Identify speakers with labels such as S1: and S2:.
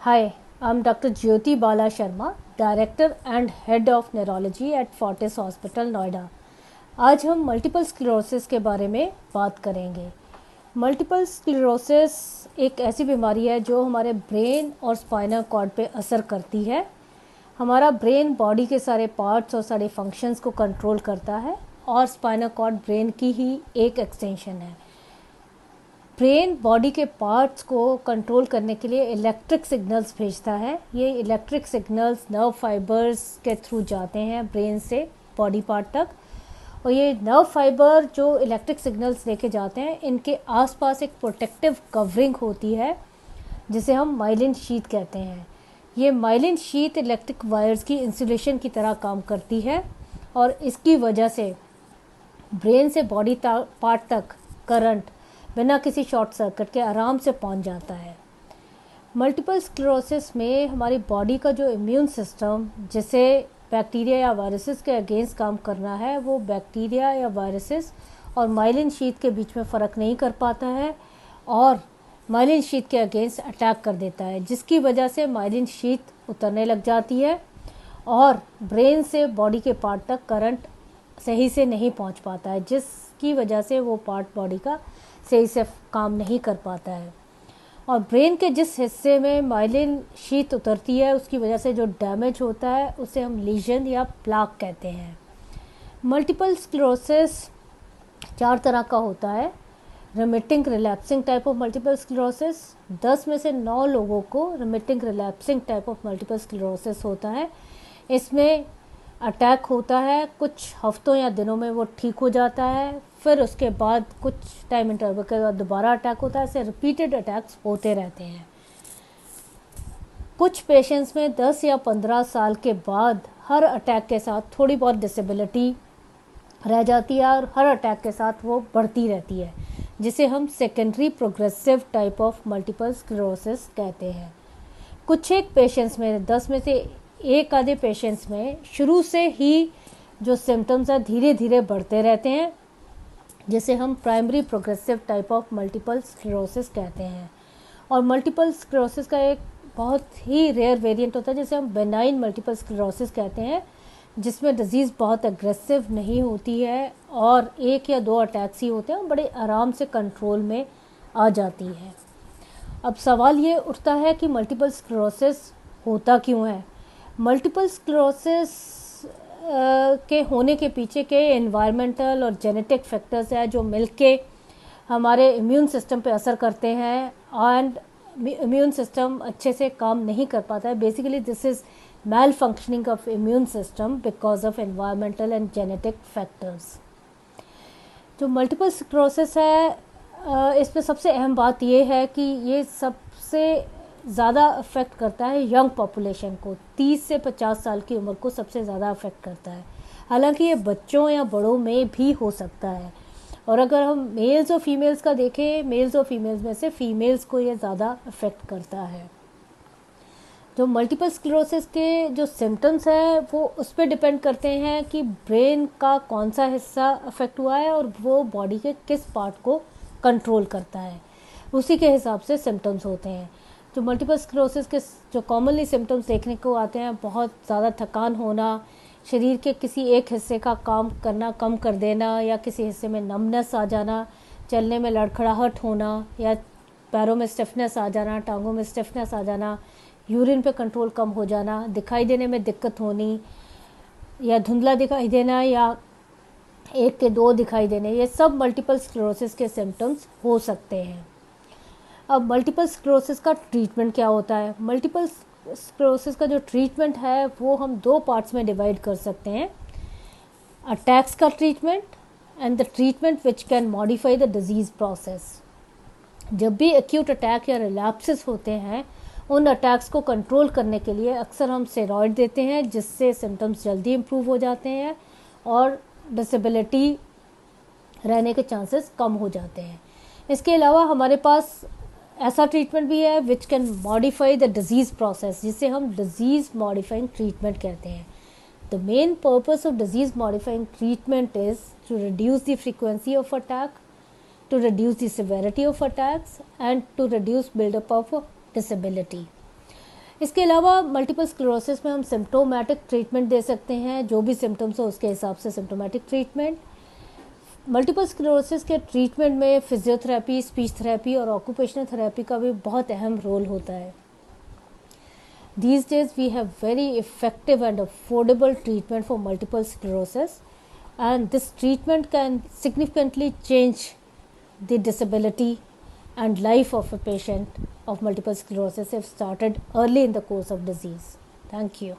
S1: Hi, I'm Dr. Jyoti Bala Sharma, Director and Head of Neurology at Fortis Hospital, Noida. आज हम multiple sclerosis के बारे में बात करेंगे। मल्टीपल स्क्लेरोसिस एक ऐसी बीमारी है जो हमारे ब्रेन और स्पाइनल कॉर्ड पे असर करती है। हमारा ब्रेन बॉडी के सारे पार्ट्स और सारे फंक्शंस को कंट्रोल करता है और स्पाइनल कॉर्ड ब्रेन की ही एक एक्सटेंशन है। ब्रेन बॉडी के पार्ट्स को कंट्रोल करने के लिए इलेक्ट्रिक सिग्नल्स भेजता है। ये इलेक्ट्रिक सिग्नल्स नर्व फाइबर्स के थ्रू जाते हैं ब्रेन से बॉडी पार्ट तक, और ये नर्व फाइबर जो इलेक्ट्रिक सिग्नल्स लेके जाते हैं इनके आसपास एक प्रोटेक्टिव कवरिंग होती है जिसे हम माइलिन शीथ कहते हैं। ये माइलिन शीथ इलेक्ट्रिक वायर्स की इंसुलेशन की तरह काम करती है और इसकी वजह से ब्रेन से बॉडी पार्ट तक करंट बिना किसी शॉर्ट सर्किट के आराम से पहुंच जाता है। मल्टीपल स्क्लेरोसिस में हमारी बॉडी का जो इम्यून सिस्टम जिसे बैक्टीरिया या वायरसेस के अगेंस्ट काम करना है, वो बैक्टीरिया या वायरसेस और माइलिन शीथ के बीच में फ़र्क नहीं कर पाता है और माइलिन शीथ के अगेंस्ट अटैक कर देता है, जिसकी वजह से माइलिन शीथ उतरने लग जाती है और ब्रेन से बॉडी के पार्ट तक करंट सही से नहीं पहुंच पाता है, जिसकी वजह से वो पार्ट बॉडी का सही से काम नहीं कर पाता है। और ब्रेन के जिस हिस्से में माइलिन शीथ उतरती है उसकी वजह से जो डैमेज होता है उसे हम लीजन या प्लाक कहते हैं। मल्टीपल स्क्लेरोसिस 4 तरह का होता है। Remitting relapsing type of multiple sclerosis, 10 में से 9 लोगों को remitting relapsing type of multiple sclerosis होता है। इसमें अटैक होता है, कुछ हफ्तों या दिनों में वो ठीक हो जाता है, फिर उसके बाद कुछ टाइम इंटरवल के बाद दोबारा अटैक होता है। ऐसे रिपीटेड अटैक्स होते रहते हैं। कुछ पेशेंट्स में 10 या 15 साल के बाद हर अटैक के साथ थोड़ी बहुत डिसेबिलिटी रह जाती है और हर अटैक के साथ वो बढ़ती रहती है, जिसे हम secondary progressive type of multiple sclerosis कहते हैं। कुछ एक पेशेंट्स में 10 में से एक आधे पेशेंट्स में शुरू से ही जो सिम्टम्स हैं धीरे धीरे बढ़ते रहते हैं, जिसे हम primary progressive type of multiple sclerosis कहते हैं। और मल्टीपल स्क्लेरोसिस का एक बहुत ही रेयर वेरिएंट होता है जिसे हम बेनाइन मल्टीपल स्क्लेरोसिस कहते हैं, जिसमें डिजीज़ बहुत एग्रेसिव नहीं होती है और 1 या 2 अटैक्स ही होते हैं, बड़े आराम से कंट्रोल में आ जाती है। अब सवाल ये उठता है कि मल्टीपल स्क्लेरोसिस होता क्यों है। मल्टीपल स्क्लेरोसिस के होने के पीछे के एनवायरमेंटल और जेनेटिक फैक्टर्स हैं जो मिलके हमारे इम्यून सिस्टम पे असर करते हैं एंड इम्यून सिस्टम अच्छे से काम नहीं कर पाता है। Basically this is malfunctioning of immune system because of environmental and genetic factors. जो मल्टीपल स्क्लेरोसिस है इसमें सबसे अहम बात यह है कि ये सबसे ज़्यादा अफेक्ट करता है यंग पॉपुलेशन को। 30 से 50 साल की उम्र को सबसे ज़्यादा अफेक्ट करता है। हालांकि ये बच्चों या बड़ों में भी हो सकता है, और अगर हम मेल्स और फीमेल्स का देखें, मेल्स और फीमेल्स में से फीमेल्स को ये ज़्यादा अफेक्ट करता है। जो मल्टीपल स्क्लेरोसिस के जो सिम्टम्स हैं वो उस पर डिपेंड करते हैं कि ब्रेन का कौन सा हिस्सा अफेक्ट हुआ है और वो बॉडी के किस पार्ट को कंट्रोल करता है, उसी के हिसाब से सिम्टम्स होते हैं। जो मल्टीपल स्क्लेरोसिस के जो कॉमनली सिम्टम्स देखने को आते हैं, बहुत ज़्यादा थकान होना, शरीर के किसी एक हिस्से का काम करना कम कर देना या किसी हिस्से में नमनेस आ जाना, चलने में लड़खड़ाहट होना या पैरों में स्टिफनेस आ जाना, टांगों में स्टिफनेस आ जाना, यूरिन पे कंट्रोल कम हो जाना, दिखाई देने में दिक्कत होनी या धुंधला दिखाई देना या 1 के 2 दिखाई देने, ये सब मल्टीपल स्क्लेरोसिस के सिम्टम्स हो सकते हैं। अब मल्टीपल स्क्लेरोसिस का ट्रीटमेंट क्या होता है। मल्टीपल स्क्लेरोसिस का जो ट्रीटमेंट है वो हम 2 पार्ट्स में डिवाइड कर सकते हैं। अटैक्स का treatment and the treatment which can modify the disease process. जब भी एक्यूट अटैक या रिलैप्सेस होते हैं, उन अटैक्स को कंट्रोल करने के लिए अक्सर हम स्टेरॉइड देते हैं, जिससे सिम्टम्स जल्दी इम्प्रूव हो जाते हैं और डिसेबिलिटी रहने के चांसेस कम हो जाते हैं। इसके अलावा हमारे पास ऐसा ट्रीटमेंट भी है which can modify the disease process, जिसे हम डिजीज़ मॉडिफाइंग ट्रीटमेंट कहते हैं। The main purpose of disease modifying treatment is to reduce the frequency of attack, to reduce the severity of attacks and to reduce buildup of disability. इसके अलावा multiple sclerosis में हम symptomatic treatment दे सकते हैं, जो भी सिम्टम्स हो उसके हिसाब से सिम्टोमेटिक ट्रीटमेंट। मल्टीपल स्क्लेरोसिस के ट्रीटमेंट में फिजियोथेरेपी, स्पीच थेरेपी और ऑक्यूपेशनल थेरेपी का भी बहुत अहम रोल होता है। These days we have very effective and affordable treatment for multiple sclerosis, and this treatment can significantly change the disability and life of a patient of multiple sclerosis if started early in the course of disease. Thank you.